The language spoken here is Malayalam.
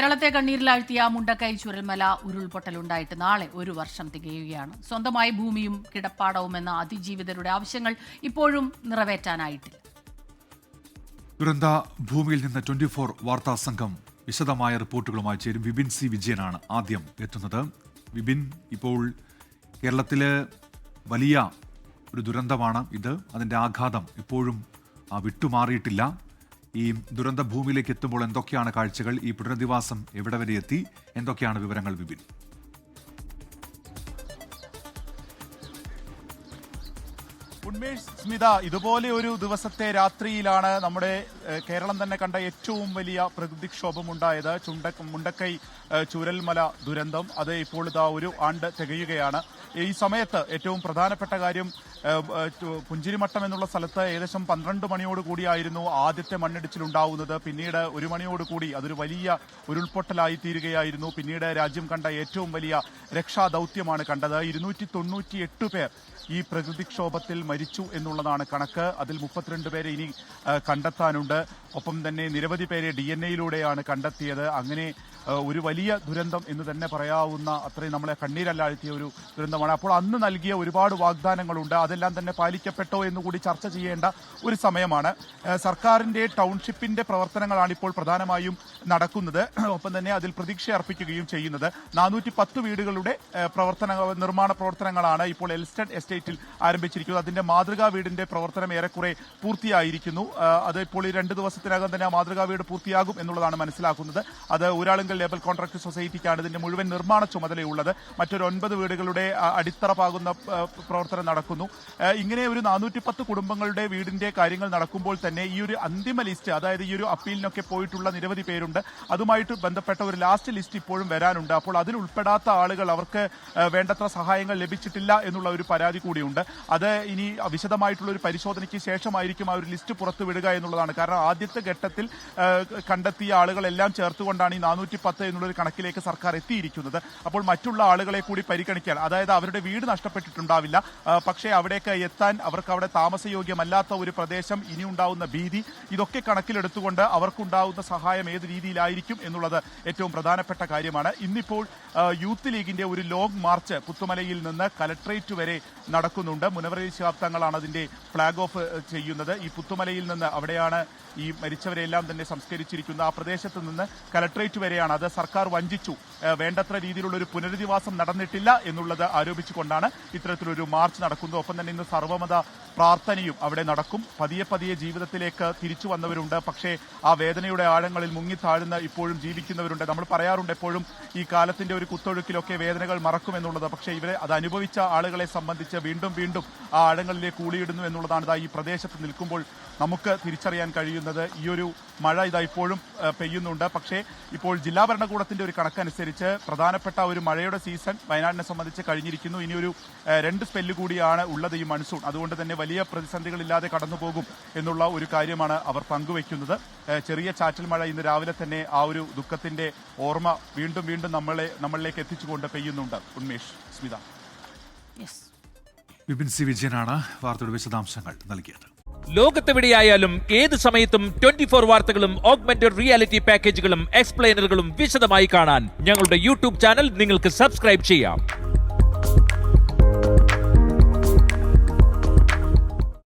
കേരളത്തെ കണ്ണീരിലാഴ്ത്തിയ മുണ്ടക്കൈ ചുരൽമല ഉരുൾപൊട്ടലുണ്ടായിട്ട് നാളെ 1 വർഷം തികയുകയാണ്. സ്വന്തമായി ഭൂമിയും കിടപ്പാടവും എന്ന അതിജീവിതരുടെ ആവശ്യങ്ങൾ ഇപ്പോഴും നിറവേറ്റാനായിട്ടില്ല. ദുരന്ത ഭൂമിയിൽ നിന്ന് 24 വാർത്താ സംഘം വിശദമായ റിപ്പോർട്ടുകളുമായി ചേരും. വിപിൻ സി വിജയനാണ് ആദ്യം എത്തുന്നത്. വിപിൻ, ഇപ്പോൾ കേരളത്തിലെ വലിയ ഒരു ദുരന്തമാണ് ഇത്. അതിൻ്റെ ആഘാതം ഇപ്പോഴും വിട്ടുമാറിയിട്ടില്ല. ഈ ദുരന്ത ഭൂമിയിലേക്ക് എത്തുമ്പോൾ എന്തൊക്കെയാണ് കാഴ്ചകൾ? ഈ പുനരധിവാസം എവിടെ വരെ എത്തി? എന്തൊക്കെയാണ് വിവരങ്ങൾ വിപിൻ? ഉന്മേഷ്, സ്മിത, ഇതുപോലെ ഒരു ദിവസത്തെ രാത്രിയിലാണ് നമ്മുടെ കേരളം തന്നെ കണ്ട ഏറ്റവും വലിയ പ്രകൃതിക്ഷോഭമുണ്ടായത്. മുണ്ടക്കൈ ചുരൽമല ദുരന്തം. അത് ഇപ്പോൾ ഇതാ 1 ആണ്ട് തികയുകയാണ്. ഈ സമയത്ത് ഏറ്റവും പ്രധാനപ്പെട്ട കാര്യം, പുഞ്ചിരിമട്ടം എന്നുള്ള സ്ഥലത്ത് ഏകദേശം 12 മണിയോടുകൂടിയായിരുന്നു ആദ്യത്തെ മണ്ണിടിച്ചിലുണ്ടാവുന്നത്. പിന്നീട് 1 മണിയോടുകൂടി അതൊരു വലിയ ഉരുൾപൊട്ടലായി തീരുകയായിരുന്നു. പിന്നീട് രാജ്യം കണ്ട ഏറ്റവും വലിയ രക്ഷാദൌത്യമാണ് കണ്ടത്. 298 പേർ ഈ പ്രകൃതിക്ഷോഭത്തിൽ മരിച്ചു എന്നുള്ളതാണ് കണക്ക്. അതിൽ 32 പേരെ ഇനി കണ്ടെത്താനുണ്ട്. ഒപ്പം തന്നെ നിരവധി പേരെ DNA-യിലൂടെയാണ് കണ്ടെത്തിയത്. അങ്ങനെ ഒരു വലിയ ദുരന്തം എന്ന് തന്നെ പറയാവുന്ന അത്രയും നമ്മളെ കണ്ണീരല്ലാഴ്ത്തിയ ഒരു ദുരന്തമാണ്. അപ്പോൾ അന്ന് നൽകിയ ഒരുപാട് വാഗ്ദാനങ്ങളുണ്ട്. അതെല്ലാം തന്നെ പാലിക്കപ്പെട്ടോ എന്നുകൂടി ചർച്ച ചെയ്യേണ്ട ഒരു സമയമാണ്. സർക്കാരിന്റെ ടൗൺഷിപ്പിന്റെ പ്രവർത്തനങ്ങളാണ് ഇപ്പോൾ പ്രധാനമായും നടക്കുന്നത്. ഒപ്പം തന്നെ അതിൽ പ്രതീക്ഷ അർപ്പിക്കുകയും ചെയ്യുന്നത്. 410 വീടുകളുടെ നിർമ്മാണ പ്രവർത്തനങ്ങളാണ് ഇപ്പോൾ എൽസ്റ്റഡ് എസ്റ്റേറ്റിൽ ആരംഭിച്ചിരിക്കുന്നത്. അതിന്റെ മാതൃകാ വീടിന്റെ പ്രവർത്തനം ഏറെക്കുറെ പൂർത്തിയായിരിക്കുന്നു. അത് ഇപ്പോൾ ഈ 2 ദിവസത്തിനകം തന്നെ ആ മാതൃകാ വീട് പൂർത്തിയാകും എന്നുള്ളതാണ് മനസ്സിലാക്കുന്നത്. അത് ഊരാളുങ്കൽ ലേബൽ കോൺട്രാക്ട് സൊസൈറ്റിക്കാണ് ഇതിന്റെ മുഴുവൻ നിർമ്മാണ ചുമതലയുള്ളത്. മറ്റൊരു 9 വീടുകളുടെ അടിത്തറ പാകുന്ന പ്രവർത്തനം നടക്കുന്നു. ഇങ്ങനെ ഒരു 410 കുടുംബങ്ങളുടെ വീടിന്റെ കാര്യങ്ങൾ നടക്കുമ്പോൾ തന്നെ ഈ ഒരു അന്തിമ ലിസ്റ്റ്, അതായത് ഈ ഒരു അപ്പീലിനൊക്കെ പോയിട്ടുള്ള നിരവധി പേരുണ്ട്. അതുമായിട്ട് ബന്ധപ്പെട്ട ഒരു ലാസ്റ്റ് ലിസ്റ്റ് ഇപ്പോഴും വരാനുണ്ട്. അപ്പോൾ അതിൽ ഉൾപ്പെടാത്ത ആളുകൾ, അവർക്ക് വേണ്ടത്ര സഹായങ്ങൾ ലഭിച്ചിട്ടില്ല എന്നുള്ള ഒരു പരാതി കൂടിയുണ്ട്. അത് ഇനി വിശദമായിട്ടുള്ള ഒരു പരിശോധനയ്ക്ക് ശേഷമായിരിക്കും ആ ഒരു ലിസ്റ്റ് പുറത്തുവിടുക എന്നുള്ളതാണ്. കാരണം ആദ്യത്തെ ഘട്ടത്തിൽ കണ്ടെത്തിയ ആളുകളെല്ലാം ചേർത്തുകൊണ്ടാണ് ഈ 410 എന്നുള്ളൊരു കണക്കിലേക്ക് സർക്കാർ എത്തിയിരിക്കുന്നത്. അപ്പോൾ മറ്റുള്ള ആളുകളെ കൂടി പരിഗണിക്കാൻ, അതായത് അവരുടെ വീട് നഷ്ടപ്പെട്ടിട്ടുണ്ടാവില്ല, പക്ഷേ അവിടേക്ക് എത്താൻ, അവർക്ക് അവിടെ താമസയോഗ്യമല്ലാത്ത ഒരു പ്രദേശം, ഇനി ഉണ്ടാവുന്ന ഭീതി, ഇതൊക്കെ കണക്കിലെടുത്തുകൊണ്ട് അവർക്കുണ്ടാവുന്ന സഹായം ഏത് രീതിയിലായിരിക്കും എന്നുള്ളത് ഏറ്റവും പ്രധാനപ്പെട്ട കാര്യമാണ്. ഇന്നിപ്പോൾ യൂത്ത് ലീഗിന്റെ ഒരു ലോങ് മാർച്ച് പുത്തുമലയിൽ നിന്ന് കലക്ട്രേറ്റ് വരെ നടക്കുന്നുണ്ട്. മുനവറലി ശിഹാബ് തങ്ങളാണ് അതിന്റെ ഫ്ളാഗ് ഓഫ് ചെയ്യുന്നത്. ഈ പുത്തുമലയിൽ നിന്ന്, അവിടെയാണ് ഈ മരിച്ചവരെല്ലാം തന്നെ സംസ്കരിച്ചിരിക്കുന്ന ആ പ്രദേശത്ത് നിന്ന് കലക്ട്രേറ്റ് വരെയാണ്. അത് സർക്കാർ വഞ്ചിച്ചു, വേണ്ടത്ര രീതിയിലുള്ള ഒരു പുനരധിവാസം നടന്നിട്ടില്ല എന്നുള്ളത് ആരോപിച്ചുകൊണ്ടാണ് ഇത്തരത്തിലൊരു മാർച്ച് നടക്കുന്നത്. ഒപ്പം തന്നെ ഇന്ന് സർവ്വമത പ്രാർത്ഥനയും അവിടെ നടക്കും. പതിയെ ജീവിതത്തിലേക്ക് തിരിച്ചു വന്നവരുണ്ട്. പക്ഷേ ആ വേദനയുടെ ആഴങ്ങളിൽ മുങ്ങിത്താഴുന്ന ഇപ്പോഴും ജീവിക്കുന്നവരുണ്ട്. നമ്മൾ പറയാറുണ്ട് എപ്പോഴും ഈ കാലത്തിന്റെ ഒരു കുത്തൊഴുക്കിലൊക്കെ വേദനകൾ മറക്കുമെന്നുള്ളത്. പക്ഷേ ഇവരെ അത് അനുഭവിച്ച ആളുകളെ സംബന്ധിച്ച് വീണ്ടും ആ ആഴങ്ങളിലേക്ക് ഊളിയിടുന്നു എന്നുള്ളതാണ് ഈ പ്രദേശത്ത് നിൽക്കുമ്പോൾ നമുക്ക് തിരിച്ചറിയാൻ കഴിയുന്നത്. ഈ ഒരു മഴ ഇപ്പോഴും പെയ്യുന്നുണ്ട്. പക്ഷേ ഇപ്പോൾ ജില്ലാ ഭരണകൂടത്തിന്റെ ഒരു കണക്കനുസരിച്ച് പ്രധാനപ്പെട്ട ഒരു മഴയുടെ സീസൺ വയനാടിനെ സംബന്ധിച്ച് കഴിഞ്ഞിരിക്കുന്നു. ഇനിയൊരു 2 സ്പെല്ല് കൂടിയാണ് ഉള്ളത് ഈ മൺസൂൺ. അതുകൊണ്ട് തന്നെ വലിയ പ്രതിസന്ധികളില്ലാതെ കടന്നുപോകും എന്നുള്ള ഒരു കാര്യമാണ് അവർ പങ്കുവയ്ക്കുന്നത്. ചെറിയ ചാറ്റൽ മഴ ഇന്ന് രാവിലെ തന്നെ ആ ഒരു ദുഃഖത്തിന്റെ ഓർമ്മ വീണ്ടും നമ്മളിലേക്ക് എത്തിച്ചുകൊണ്ട് പെയ്യുന്നുണ്ട്. ഉന്മേഷ്, സ്മിത. വിപിൻ സി വിജയനാണ് വാർത്തയുടെ വിശദാംശങ്ങൾ നൽകിയത്. ലോകത്തെവിടെയായാലും ഏത് സമയത്തും 24 വാർത്തകളും ഓഗ്മെന്റഡ് റിയാലിറ്റി പാക്കേജുകളും എക്സ്പ്ലെയിനറുകളും വിശദമായി കാണാൻ ഞങ്ങളുടെ യൂട്യൂബ് ചാനൽ നിങ്ങൾക്ക് സബ്സ്ക്രൈബ് ചെയ്യാം.